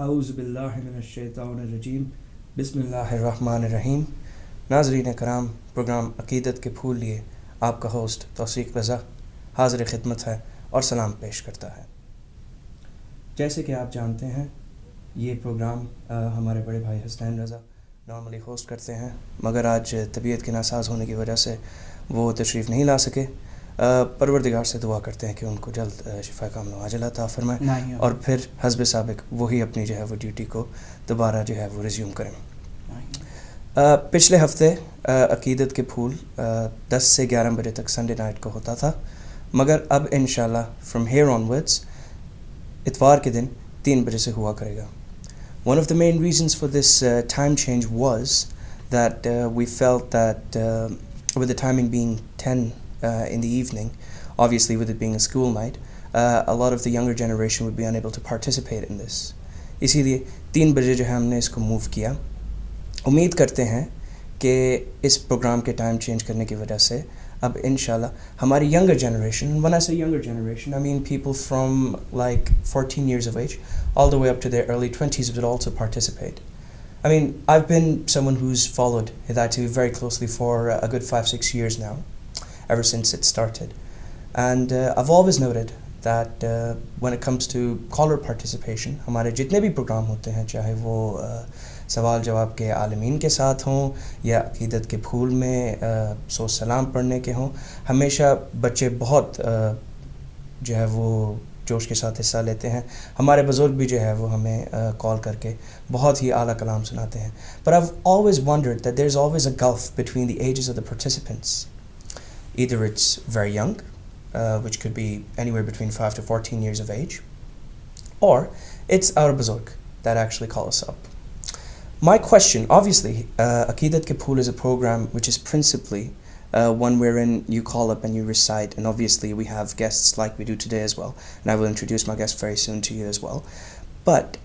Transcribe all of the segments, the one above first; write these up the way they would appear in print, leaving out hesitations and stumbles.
اعوذ باللہ من الشیطان الرجیم بسم اللہ الرحمن الرحیم. ناظرین کرام، پروگرام عقیدت کے پھول لیے آپ کا ہوسٹ توثیق رضا حاضر خدمت ہے اور سلام پیش کرتا ہے. جیسے کہ آپ جانتے ہیں یہ پروگرام ہمارے بڑے بھائی حسنین رضا نارملی ہوسٹ کرتے ہیں، مگر آج طبیعت کے ناساز ہونے کی وجہ سے وہ تشریف نہیں لا سکے. پروردگار سے دعا کرتے ہیں کہ ان کو جلد شفا کاملہ عاجلہ عطا فرمائے اور پھر حسب سابق وہی اپنی جو ہے وہ ڈیوٹی کو دوبارہ جو ہے وہ ریزیوم کریں. پچھلے ہفتے عقیدت کے پھول 10 سے 11 بجے تک سنڈے نائٹ کو ہوتا تھا، مگر اب انشاءاللہ فرام ہیئر آن ورڈز اتوار کے دن 3 بجے سے ہوا کرے گا. One of the main reasons for this time change was that we felt that with the timing being 10 in the evening, obviously with it being a school night, a lot of the younger generation would be unable to participate in this. اسی لیے 3 بجے جو ہے ہم نے اس کو move کیا. امید کرتے ہیں کہ اس پروگرام کے ٹائم چینج کرنے کی وجہ سے اب انشاءاللہ ہماری younger generation, when I say younger generation, I mean people from like 14 years of age all the way up to their early 20s would also participate. I mean, I've been someone who's followed Hidayat TV very closely for a good 5-6 years now, ever since it started. And I've always noted that when it comes to caller participation, ہمارے جتنے بھی programme ہوتے ہیں، چاہے وہ سوال جواب کے عالمین کے ساتھ ہوں یا عقیدت کے پھول میں سو سلام پڑھنے کے ہوں، ہمیشہ بچے بہت جو ہے وہ جوش کے ساتھ حصہ لیتے ہیں. ہمارے بزرگ بھی جو ہے وہ ہمیں کال کر کے بہت ہی اعلیٰ کلام سناتے ہیں. But I've always wondered that there's always a gulf between the ages of the participants. Either it's very young, which could be anywhere between 5 to 14 years of age, or it's our buzurg that actually call us up. My question, obviously, Aqidat Ke Phool is a program which is principally one wherein you call up and you recite, and obviously we have guests like we do today as well, and I will introduce my guest very soon to you as well. But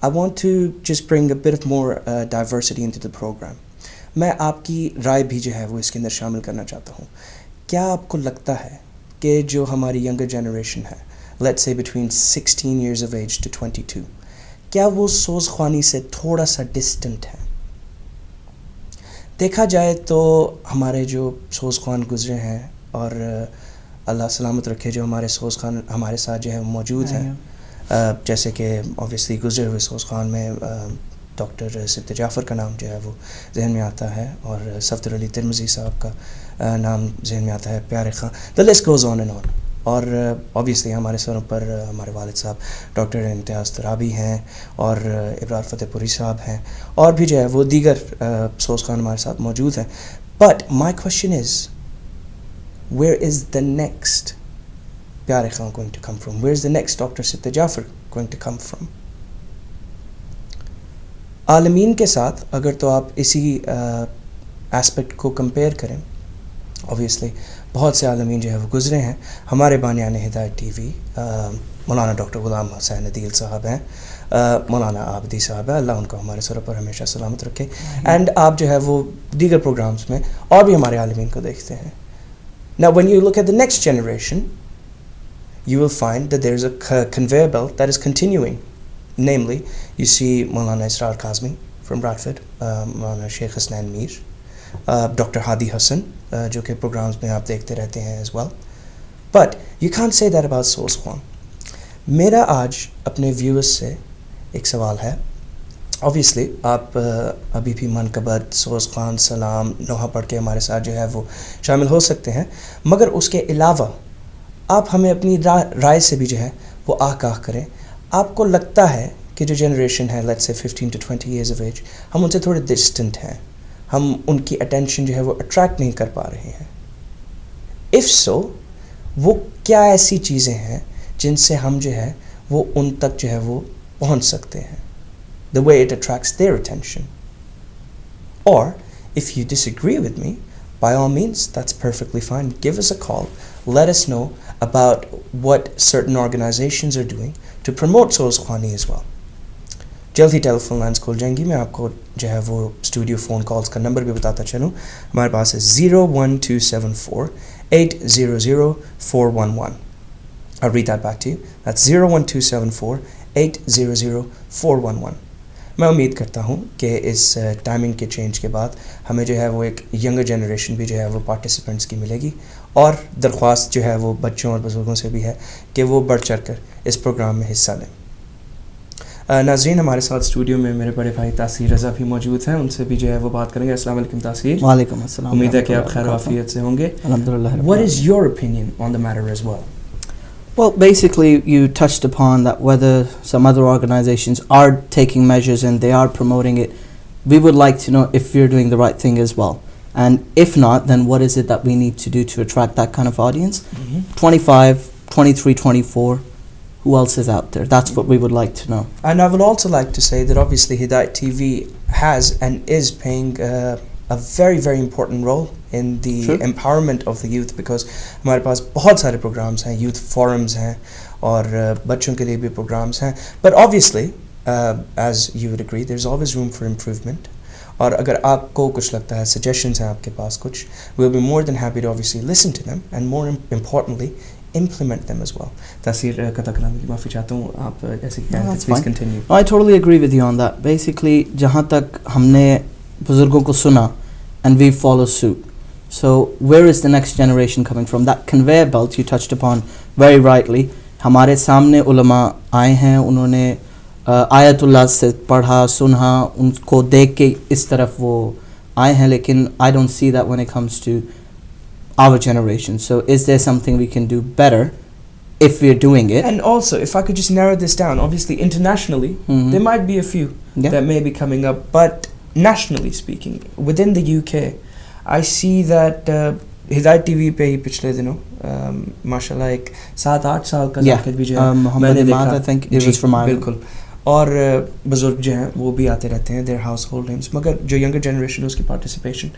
I want to just bring a bit of more diversity into the program. میں آپ کی رائے بھی جو ہے وہ اس کے اندر شامل کرنا چاہتا ہوں. کیا آپ کو لگتا ہے کہ جو ہماری ینگر جنریشن ہے، let's say between 16 years of age to 22، کیا وہ سوز خوانی سے تھوڑا سا ڈسٹنٹ ہے؟ دیکھا جائے تو ہمارے جو سوز خوان گزرے ہیں، اور اللہ سلامت رکھے جو ہمارے سوز خوان ہمارے ساتھ جو ہے موجود ہیں، جیسے کہ اوبویسلی گزرے ہوئے سوز خوان میں ڈاکٹر سبت جعفر کا نام جو ہے وہ ذہن میں آتا ہے، اور صفدر علی ترمذی صاحب کا نام ذہن میں آتا ہے، پیارے Khan, the list goes on and on. اور اوبویسلی ہمارے سروں پر ہمارے والد صاحب ڈاکٹر امتیاز ترابی ہیں، اور ابرار فتح پوری صاحب ہیں، اور بھی جو ہے وہ دیگر سوز خوان ہمارے ساتھ موجود ہیں. But my question is where is the next Pyare Khan going to come from? Where is the next doctor Sabt Jafar going to come from? عالمین کے ساتھ اگر تو آپ اسی اسپیکٹ کو کمپیئر کریں، اوبویسلی بہت سے عالمین جو ہے وہ گزرے ہیں. ہمارے بانیان ہدایت ٹی وی مولانا ڈاکٹر غلام حسین عدیل صاحب ہیں، مولانا عابدی صاحب ہیں، اللہ ان کو ہمارے سروں پر ہمیشہ سلامت رکھے. اینڈ آپ جو ہے وہ دیگر پروگرامز میں اور بھی ہمارے عالمین کو دیکھتے ہیں. Now when you look at the next generation, you will find that there is a conveyor belt that is continuing. Namely, you see Maulana Israr Kazmi from Bradford, Maulana Sheikh Hasnain Mir, Dr. Hadi Hassan, جو کہ programmes میں آپ دیکھتے رہتے ہیں as well. But you can't say that about Soz Khan. میرا آج اپنے ویورز سے ایک سوال ہے. Obviously آپ ابھی بھی منقبت سوز خان سلام نوحہ پڑھ کے ہمارے ساتھ جو ہے وہ شامل ہو سکتے ہیں، مگر اس کے علاوہ آپ ہمیں اپنی رائے سے بھی جو ہے وہ آگاہ کریں. آپ کو لگتا ہے کہ جو جنریشن ہے لیٹس سے 15 to 20 ایئرز آف ایج، ہم ان سے تھوڑے ڈسٹنٹ ہیں، ہم ان کی اٹینشن جو ہے وہ اٹریکٹ نہیں کر پا رہے ہیں؟ اف سو، وہ کیا ایسی چیزیں ہیں جن سے ہم جو ہے وہ ان تک جو ہے وہ پہنچ سکتے ہیں؟ The way it attracts their attention. Or if you disagree with me, by all means, that's perfectly fine. Give us a call. Let us know about what certain organizations are doing to promote Soz Khwani as well. جلد ہی ٹیلی phone lines کھول جائیں گی. میں آپ کو جو ہے وہ اسٹوڈیو فون کالز کا نمبر بھی بتاتا چلوں. ہمارے پاس ہے 01274 800 411. I'll read that back to you. That's 01274 800-411. میں امید کرتا ہوں کہ اس ٹائمنگ کے چینج کے بعد ہمیں جو ہے وہ ایک ینگر جنریشن بھی جو ہے وہ پارٹیسپینٹس کی ملے گی, اور درخواست جو ہے وہ بچوں اور بزرگوں سے بھی ہے کہ وہ بڑھ چڑھ کر اس پروگرام میں حصہ لیں. ناظرین, ہمارے ساتھ اسٹوڈیو میں میرے بڑے بھائی تاثیر رضا بھی موجود ہیں, ان سے بھی جو ہے وہ بات کریں گے. السلام علیکم تاثیر. وعلیکم السلام. امید ہے کہ آپ خیر و عافیت سے ہوں گے. الحمدللہ. What is your opinion on the matter as well? Well, basically you touched upon that whether some other organizations are taking measures and they are promoting it. We would like to know if we're doing the right thing as well. And if not, then what is it that we need to do to attract that kind of audience? 25, 23, 24, who else is out there? That's what we would like to know. And I would also like to say that obviously Hidayat TV has and is playing a very very important role in the empowerment of the youth, because ہمارے پاس بہت سارے programmes ہیں, youth forums ہیں اور بچوں کے لیے بھی پروگرامز ہیں. But obviously as you would agree there's always room for improvement. اور اگر آپ کو کچھ لگتا ہے, suggestions ہیں آپ کے پاس کچھ, we'll be more than happy to obviously listen to them and more importantly implement them as well. تاثیر قطع کلامی کی معافی چاہتا ہوں, آپ ایسے کہیں, please continue. I totally agree with you on that. Basically جہاں تک ہم نے بزرگوں کو سنا and we follow suit. So where is the next generation coming from? That conveyor belt you touched upon very rightly. ہمارے سامنے علماء آئے ہیں, انہوں نے آیت اللہ سے پڑھا سنا, ان کو دیکھ کے اس طرف وہ آئے ہیں, لیکن I don't see that when it comes to our generation. So is there something we can do better if we're doing it? And also, if I could just narrow this down, obviously internationally there might be a few that may be coming up, but nationally speaking, within the UK, I see that ہدایت T V پہ ہی پچھلے دنوں ماشاء اللہ ایک 7-8 سال کا ذاکر بھی جو ہے میں نے دیکھا. بالکل, اور بزرگ جو ہیں وہ بھی آتے رہتے ہیں, their household names, مگر جو ینگر جنریشن ہے اس کی پارٹیسپیشن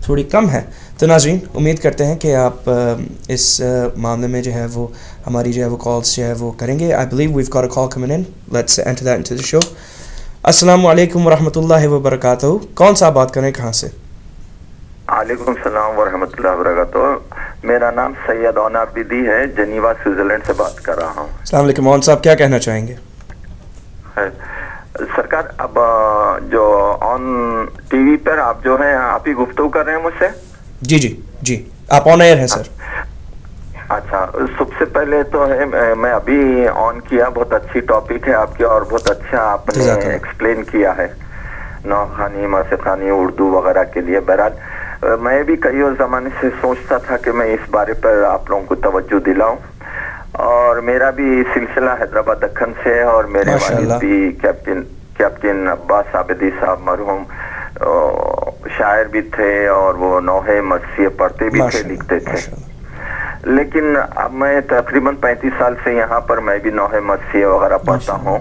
تھوڑی کم ہے. تو ناظرین, امید کرتے ہیں کہ آپ اس معاملے میں جو ہے وہ ہماری جو ہے وہ کالس جو ہے وہ کریں گے. I believe we've got a call coming in. Let's enter that into the show. السلام علیکم ورحمۃ اللہ وبرکاتہ. کون صاحب بات کریں, کہاں سے؟ وعلیکم السلام ورحمۃ اللہ وبرکاتہ. میرا نام سید اون عابدی ہے, جنیوا سوئٹزرلینڈ سے بات کر رہا ہوں. السلام علیکم اون صاحب, کیا کہنا چاہیں گے؟ سرکار, اب جو آن ٹی وی پر آپ جو ہیں آپ ہی گفتگو کر رہے ہیں مجھ سے؟ جی جی جی, آپ آن ایئر ہیں سر. اچھا, سب سے پہلے تو ہے میں ابھی آن کیا, بہت اچھی ٹاپک ہے آپ کی اور بہت اچھا آپ نے ایکسپلین کیا ہے نوخوانی, موسیقانی, اردو وغیرہ کے لیے. بہرحال میں بھی کئی اور زمانے سے سوچتا تھا کہ میں اس بارے پر آپ لوگوں کو توجہ دلاؤں, اور میرا بھی سلسلہ حیدرآباد دکن سے ہے, اور میرے والد بھی کیپٹن عباس عابدی صاحب مرحوم شاعر بھی تھے, اور وہ نوحے مرثیے پڑھتے بھی تھے, لکھتے تھے. لیکن اب میں تقریباً 35 سال سے یہاں پر میں بھی نوحے مرثیے وغیرہ پڑھتا ہوں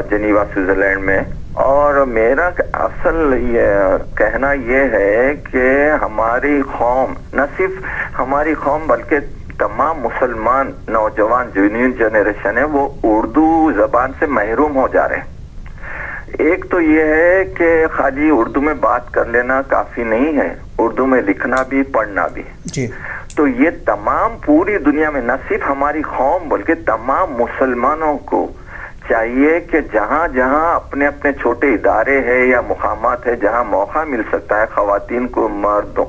جنیوا سوئٹزرلینڈ میں. اور میرا اصل یہ کہنا یہ ہے کہ ہماری قوم, نہ صرف ہماری قوم بلکہ تمام مسلمان نوجوان جو نیو جنریشن ہے وہ اردو زبان سے محروم ہو جا رہے ہیں. ایک تو یہ ہے کہ خالی اردو میں بات کر لینا کافی نہیں ہے, اردو میں لکھنا بھی پڑھنا بھی. تو یہ تمام پوری دنیا میں, نہ صرف ہماری قوم بلکہ تمام مسلمانوں کو چاہیے کہ جہاں جہاں اپنے اپنے چھوٹے ادارے ہیں یا مقامات ہے جہاں موقع مل سکتا ہے خواتین کو, مردوں,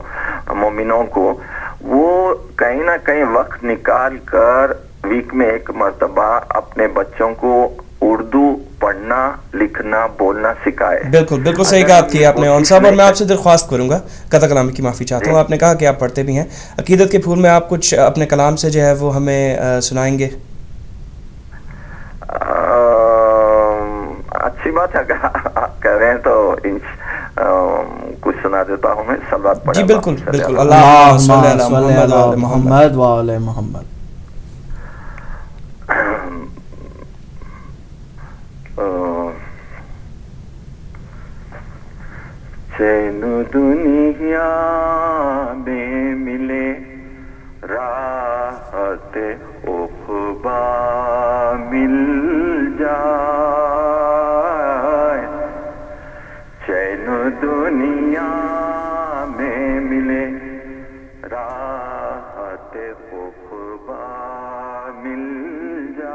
مومنوں کو, وہ کہیں نہ کہیں وقت نکال کر ویک میں ایک مرتبہ اپنے بچوں کو اردو پڑھنا, لکھنا, بولنا سکھائے. بالکل بالکل صحیح کہا کی آپ نے اون صاحب, اور میں آپ سے درخواست کروں گا, قطع کلامی کی معافی چاہتا ہوں. آپ نے کہا کہ آپ پڑھتے بھی ہیں. عقیدت کے پھول میں آپ کچھ اپنے کلام سے جو ہے وہ ہمیں سنائیں گے؟ اچھی بات ہے, اگر آپ کہہ رہے ہیں تو کچھ سنا دیتا ہوں میں. صلوات پڑھیں. جی بالکل بالکل. اللہم صلی علی محمد محمد و علی محمد. چین دنیا میں ملے راحت عقبیٰ مل جائے, چین دنیا میں ملے راحت عقبیٰ مل جائے,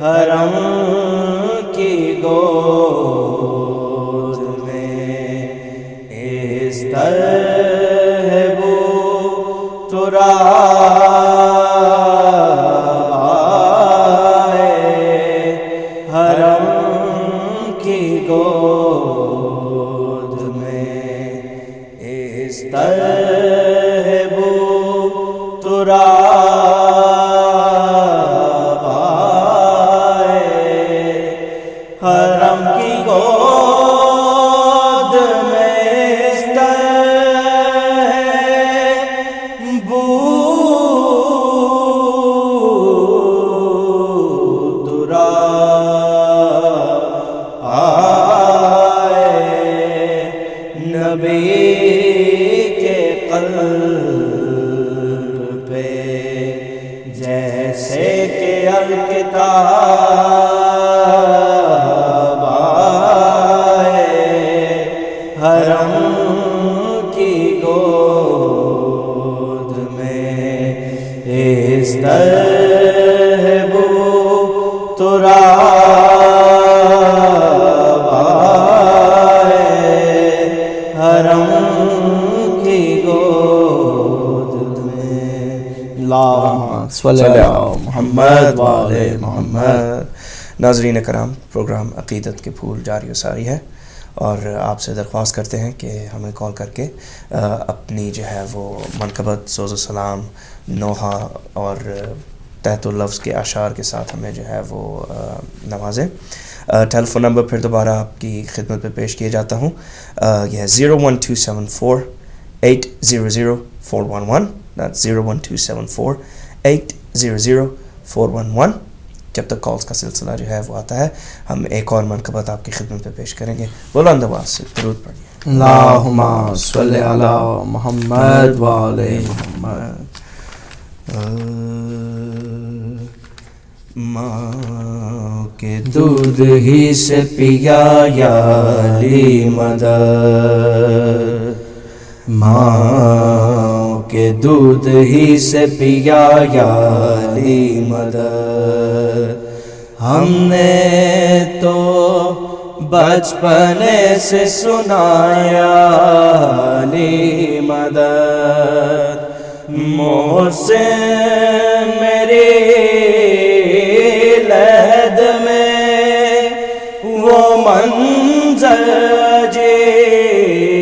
حرم کی گود میں اس طرح بو تراب آئے حرم کی گود میں اس طرح بو تراب آئے حرم کی گود میں اس طرح بو تراب آئے نبی کے قلب پہ جیسے کہ الکتاب آئے حرم کی گود میں اس طرح بو تراب آئے حرم کی گود میں اللہم صلی علی محمد وعلی محمد. ناظرین کرام، پروگرام عقیدت کے پھول جاری و ساری ہے، اور آپ سے درخواست کرتے ہیں کہ ہمیں کال کر کے اپنی جو ہے وہ منقبت، سوز و سلام، نوحہ اور تحت اللفظ کے اشعار کے ساتھ ہمیں جو ہے وہ نوازیں. ٹیلیفون نمبر پھر دوبارہ آپ کی خدمت پہ پیش کیے جاتا ہوں. یہ ہے 01274-800-411. That's 01274-800-411. جب تک کالز کا سلسلہ جو ہے وہ آتا ہے، ہم ایک اور منقبت آپ کی خدمت پہ پیش کریں گے. بلند آواز سے درود پڑھیے. اللہم صلی علی محمد وعلی محمد. ماں کے دودھ ہی سے پیا یا علی مدد، ماں کے دودھ ہی سے پیا یا علی مدد. ہم نے تو بچپنے سے سنایا علی مدد. محسن میری لحد میں وہ منظر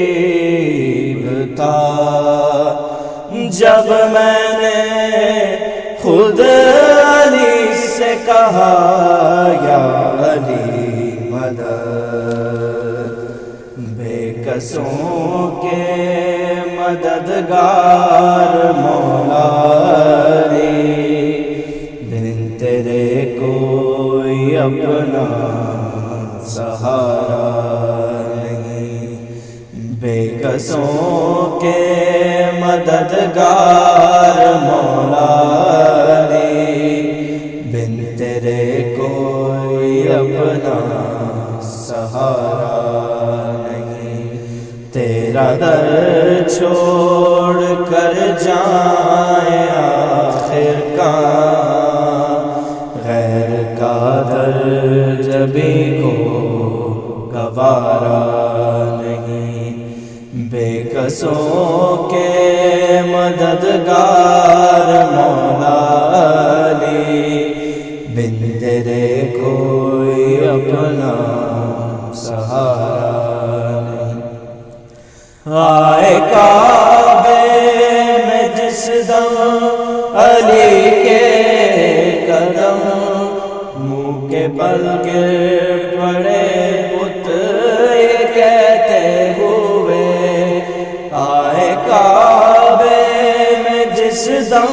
عجیب تھا جب میں نے خود علی سے کہا یا علی مدد. بے کسوں کے مددگار مولا علی، بن تیرے کوئی اپنا سہارا نہیں. بے کسوں کے مددگار مولا علی، بن تیرے کوئی اپنا سہارا نہیں. تیرا در چھوڑ کر جائیں آخر کہاں، غیر کا در جبھی کو گوارا نہیں. بے کسوں کے مددگار مولا علی، بن تیرے کوئی اپنا سہارا نہیں. آئے کعبے میں جس دم علی کے قدم، منہ کے بل گر پڑے بت یہ کہتے ہوئے. آئے کعبے میں جس دم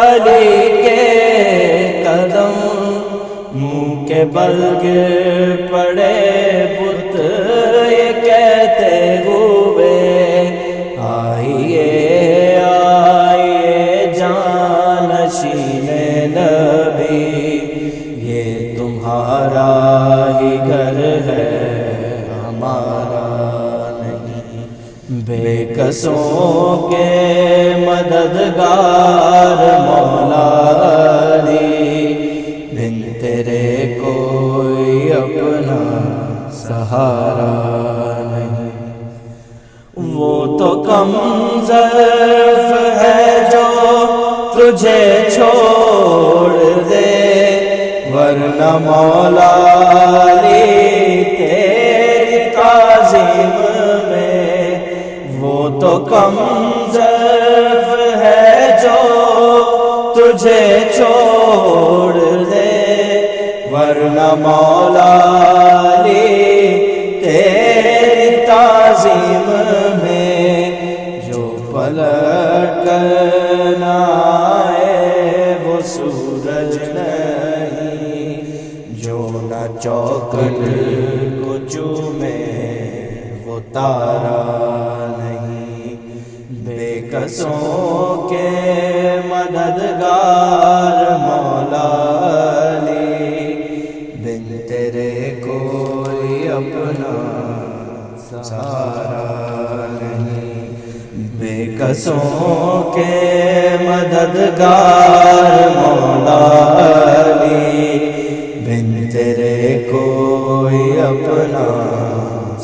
علی کے قدم، منہ کے بل گر پڑے بت یہ کہتے ہوئے. آئیے آئیے جانشین نبی، یہ تمہارا ہی گھر ہے ہمارا نہیں. بے کسوں کے مددگار مولا علی، بن تیرے کوئی اپنا سہارا نہیں۔ وہ تو کم ظرف ہے جو تجھے چھوڑ دے، ورنہ مولا علی تیری تعظیم میں وہ تو کم ظرف ہے جو تجھے چھوڑ دے، ورنہ مولا علی تیری تعظیم میں جو پلٹ کر نہ آئے وہ سورج نہیں، جو نہ چوکٹ کو چومے وہ تارا نہیں، بے کسوں کے مددگار مولا علی، بن تیرے کوئی اپنا سہارا نہیں، بے کسوں کے مددگار مولا علی، بن تیرے کوئی اپنا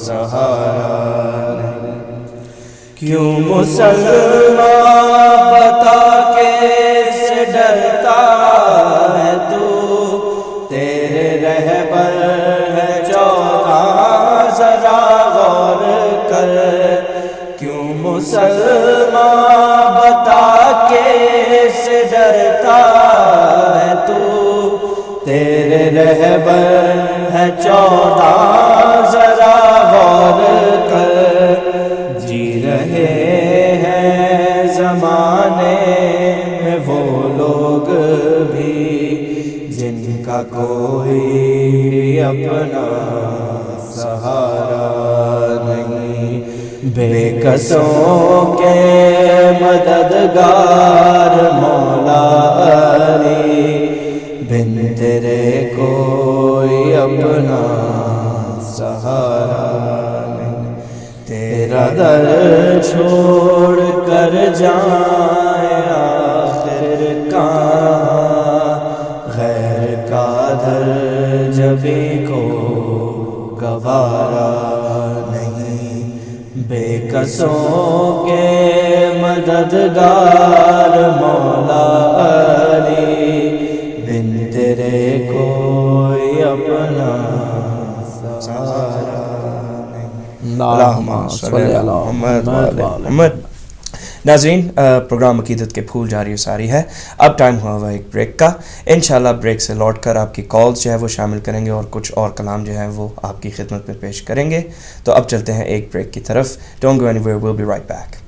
سہارا نہیں۔ کیوں مسلمان بتا کیسے ڈرتا ہے تو، تیرے رہبر ہے 14 ذرا غور کر، کیوں مسلمان بتا کیسے ڈرتا ہے تو، تیرے رہبر ہے 14 ذرا غور کر، جی رہے ہیں زمانے میں وہ لوگ بھی جن کا کوئی اپنا سہارا نہیں، بے کسوں کے مددگار مولا علی، بن تیرے کوئی اپنا سہارا نہیں، تیرا در چھوڑ کر جائیں آخر کہاں، غیر کا در جبھی کو گوارا نہیں، بے کسوں کے مددگار مولا علی، بن تیرے کوئی اپنا سہارا نہیں۔ اللہم صلی علی محمد وعلی محمد۔ ناظرین، پروگرام عقیدت کے پھول جاری و ساری ہے، اب ٹائم ہوا ہوا ایک بریک کا، انشاءاللہ بریک سے لوٹ کر آپ کی کالز جو ہے وہ شامل کریں گے اور کچھ اور کلام جو ہے وہ آپ کی خدمت میں پیش کریں گے، تو اب چلتے ہیں ایک بریک کی طرف۔ Don't go anywhere, we'll be right back.